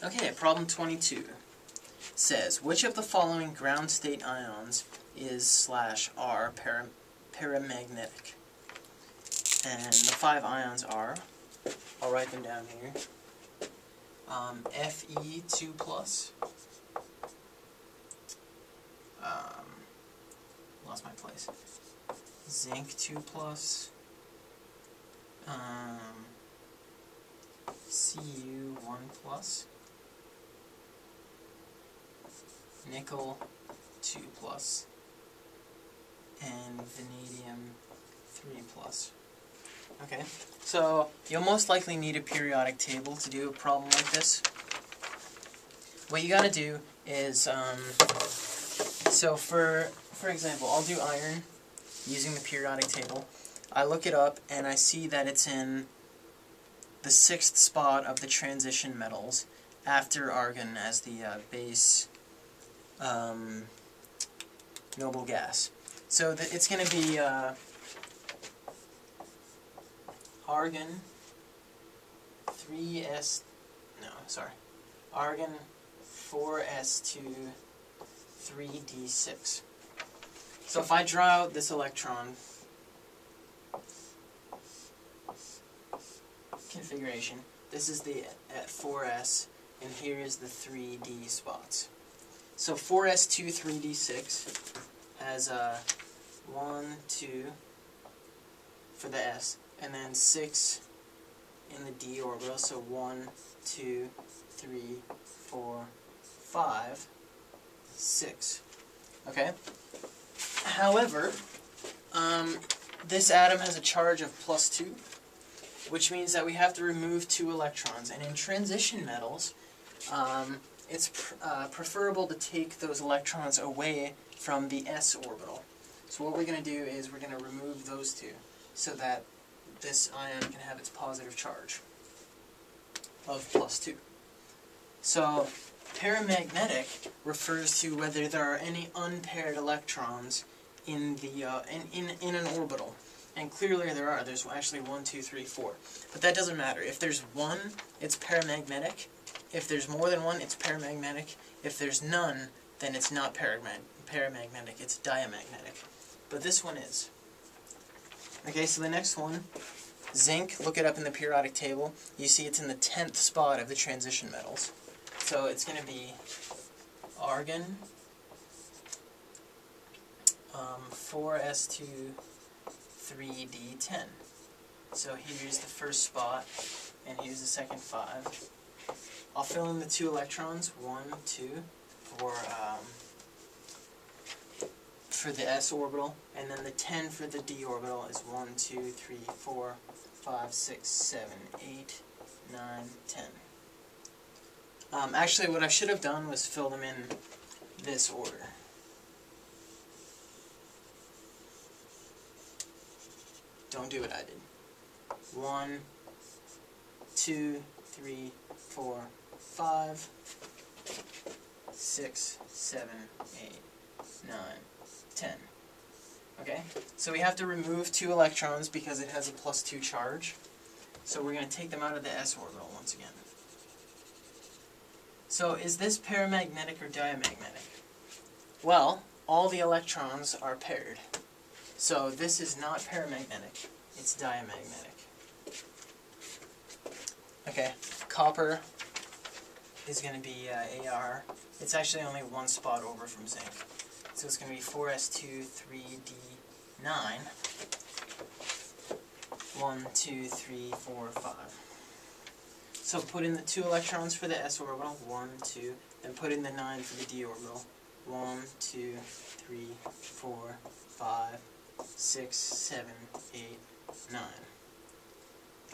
Okay, problem 22 says, which of the following ground state ions is /R paramagnetic? And the 5 ions are, I'll write them down here, Fe2+, lost my place, zinc 2+, Cu1+, nickel 2+, and vanadium 3+. Okay, so you'll most likely need a periodic table to do a problem like this. What you gotta do is, so for example, I'll do iron using the periodic table. I look it up and I see that it's in the 6th spot of the transition metals after argon as the base noble gas. So it's going to be argon 4s2 3d6. So if I draw out this electron configuration, this is the at 4s, and here is the 3d spots. So 4s2 3d6 has 1, 2 for the s, and then 6 in the d orbital, so 1, 2, 3, 4, 5, 6. Okay? However, this atom has a charge of +2, which means that we have to remove 2 electrons. And in transition metals, it's preferable to take those electrons away from the s orbital. So what we're going to do is we're going to remove those 2 so that this ion can have its positive charge of +2. So paramagnetic refers to whether there are any unpaired electrons in the in an orbital. And clearly there are. There's actually 1, 2, 3, 4. But that doesn't matter. If there's 1, it's paramagnetic. If there's more than 1, it's paramagnetic. If there's none, then it's not paramagnetic. It's diamagnetic. But this one is. Okay, so the next one, zinc, look it up in the periodic table. You see it's in the 10th spot of the transition metals. So it's going to be argon, 4s2 3d10. So here's the first spot, and here's the second 5. I'll fill in the 2 electrons, 1, 2, for the s orbital, and then the 10 for the d orbital is 1, 2, 3, 4, 5, 6, 7, 8, 9, 10. Actually, what I should have done was fill them in this order. Don't do what I did. 1, 2, 3, 4, 5, 6, 7, 8, 9, 10. Okay? So we have to remove 2 electrons because it has a +2 charge. So we're going to take them out of the s orbital once again. So is this paramagnetic or diamagnetic? Well, all the electrons are paired. So this is not paramagnetic, it's diamagnetic. Okay, copper is going to be Ar. It's actually only 1 spot over from zinc. So it's going to be 4s2 3d9. 1, 2, 3, 4, 5. So put in the 2 electrons for the s orbital, 1, 2, then put in the 9 for the d orbital, 1, 2, 3, 4, 5, 6, 7, 8, 9.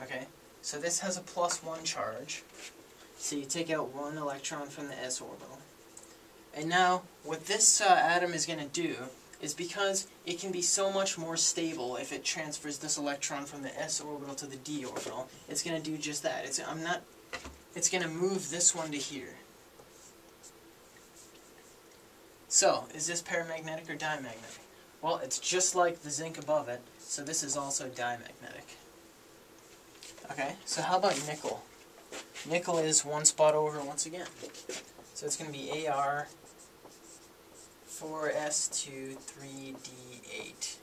Okay, so this has a +1 charge, so you take out 1 electron from the s orbital. And now, what this atom is going to do is, because it can be so much more stable if it transfers this electron from the s orbital to the d orbital, it's going to do just that. It's going to move this one to here. So, is this paramagnetic or diamagnetic? Well, it's just like the zinc above it, so this is also diamagnetic. Okay, so how about nickel? Nickel is one spot over once again. So it's going to be AR 4S2 3D8.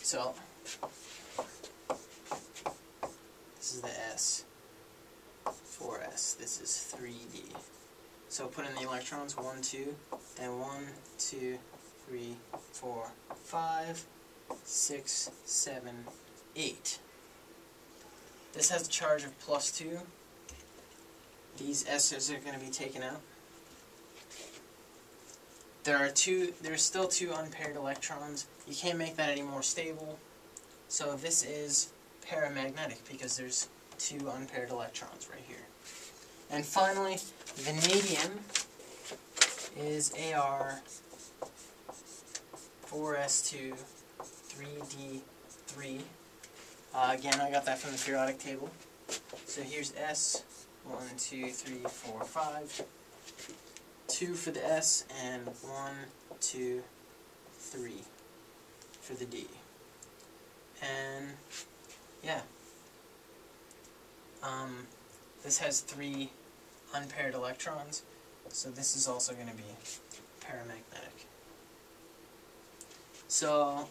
So this is the S, 4S, this is 3D. So put in the electrons, 1, 2, then 1, 2, 3, 4, 5, 6, 7, 8. This has a charge of +2. These S's are going to be taken out. There's still 2 unpaired electrons. You can't make that any more stable. So this is paramagnetic because there's 2 unpaired electrons right here. And finally, vanadium is AR 4S2 3D3. Again, I got that from the periodic table. So here's S, 1, 2, 3, 4, 5. 2 for the S, and 1, 2, 3 for the D. And yeah. This has 3 unpaired electrons, so this is also going to be paramagnetic. So,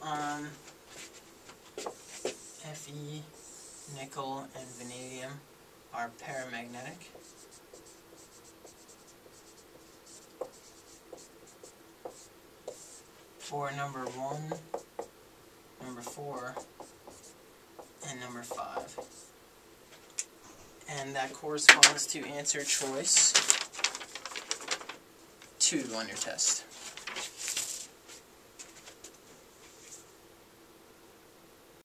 Fe, nickel, and vanadium are paramagnetic. For number 1, number 4, and number 5. And that corresponds to answer choice 2 on your test.